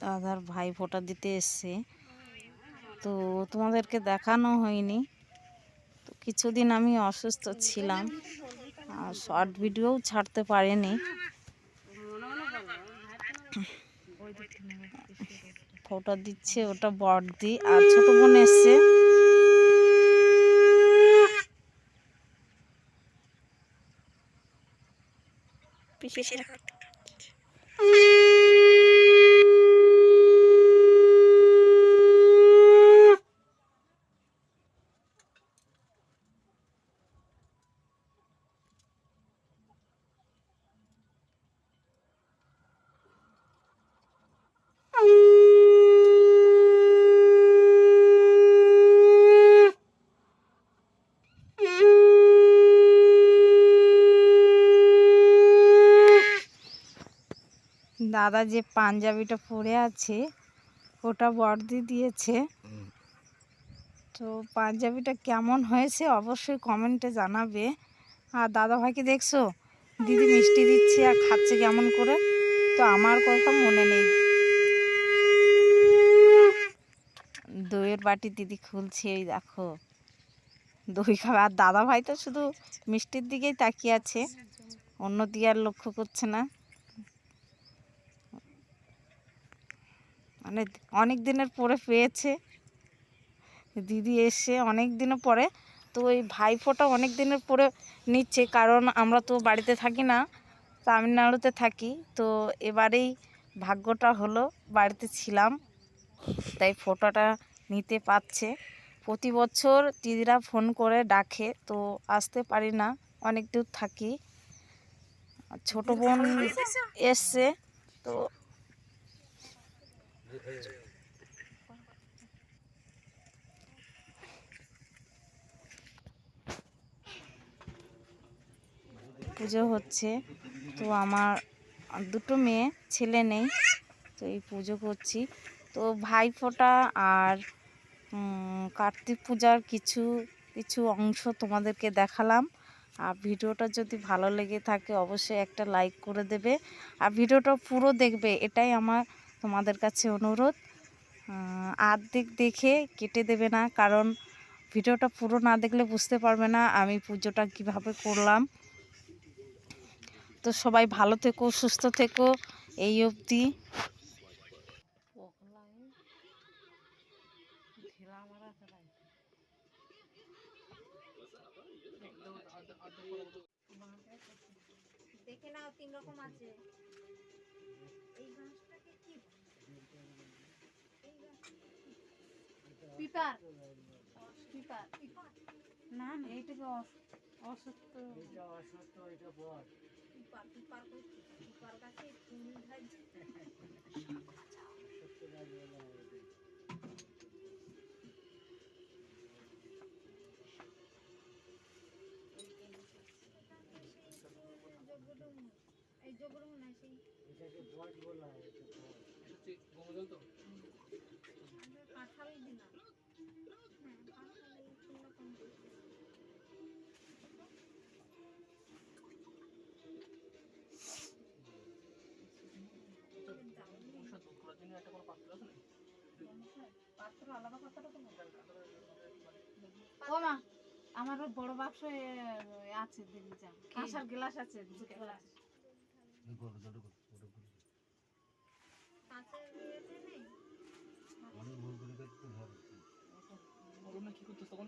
দাদার ভাই ফোঁটা দিতে এসছে, তো তোমাদেরকে দেখানো হয়নি। তো কিছুদিন আমি অসুস্থ ছিলাম আর শর্ট ভিডিওও ছাড়তে পারিনি। ফোঁটা দিচ্ছে ওটা বড়দি, আর ছোট বোন এসছে। পিসির হাত দাদা যে পাঞ্জাবিটা পরে আছে ওটা বড়দি দিয়েছে। তো পাঞ্জাবিটা কেমন হয়েছে অবশ্যই কমেন্টে জানাবে। আর দাদা ভাইকে দেখছো দিদি মিষ্টি দিচ্ছে আর খাচ্ছে কেমন করে, তো আমার কথা মনে নেই। দইয়ের বাটি দিদি খুলছে, এই দেখো দই খাওয়া। আর দাদা ভাই তো শুধু মিষ্টির দিকেই তাকিয়ে আছে, অন্য দিকে আর লক্ষ্য করছে না। মানে অনেক দিনের পরে পেয়েছে দিদি এসে, অনেক দিনের পরে। তো ওই ভাইফোঁটা অনেক দিনের পরে নিচ্ছে, কারণ আমরা তো বাড়িতে থাকি না, তামিলনাড়ুতে থাকি। তো এবারেই ভাগ্যটা হলো, বাড়িতে ছিলাম তাই ফোঁটাটা নিতে পারছে। প্রতি বছর দিদিরা ফোন করে ডাকে, তো আসতে পারি না, অনেক দূর থাকি। ছোট বোন এসছে, তো পুজো হচ্ছে। তো আমার দুটো মেয়ে, ছেলে নেই, তো এই পুজো করছি। তো ভাইফোঁটা আর কার্তিক পূজার কিছু কিছু অংশ তোমাদেরকে দেখালাম। আর ভিডিওটা যদি ভালো লেগে থাকে অবশ্যই একটা লাইক করে দেবে, আর ভিডিওটা পুরো দেখবে, এটাই আমার তোমাদের কাছে অনুরোধ। আর্ধেক দেখে কেটে দেবে না, কারণ ভিডিওটা পুরো না দেখলে বুঝতে পারবে না আমি পুজোটা কিভাবে করলাম। তো সবাই ভালো থেকো, সুস্থ থেকো, এই অবধি। দেখে নাও, 3 রকম আছে। এই গাছটাকে কি পিপার পিপার পিপার না না, এইটাকে অসত্য, এটা অসত্য, এটা বল পিপার পিপার পিপার গাছে ফুল ধরছে। অসত্য গাছ বলা হয়। এই জগরু না, সেই এটাকে বট বলা হয়। এটা বট, এটা ঠিক গোমজল তো কাঁঠাল দিনা। হ্যাঁ কাঁঠাল এই ফুলটা কম করতে। পাত্র আলাদা পাত্র তো ও মা, আমার বড় বাক্স আছে, দেখবি যা কাঁসার গ্লাস আছে, গ্লাস কি করতে তখন